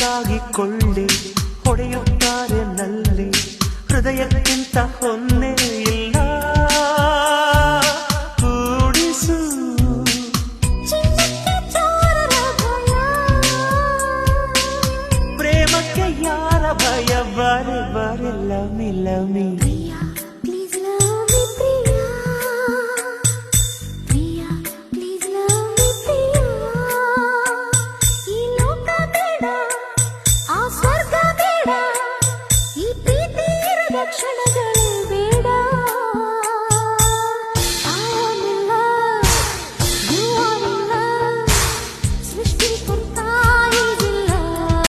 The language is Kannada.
ಸಾಗಿಕೊಳ್ಳಿ ಹೊಡೆಯುತ್ತಾರೆ ನಲ್ಲಿ ಹೃದಯಕ್ಕಿಂತ ಹೊನ್ನೆ ಇಲ್ಲ ಕೂಡಿಸು ಪ್ರೇಮಕ್ಕೆ ಯಾರ ಭಯ ಬಾರೆ ಬಾರೆ ಲಮಿ ಲಮಿ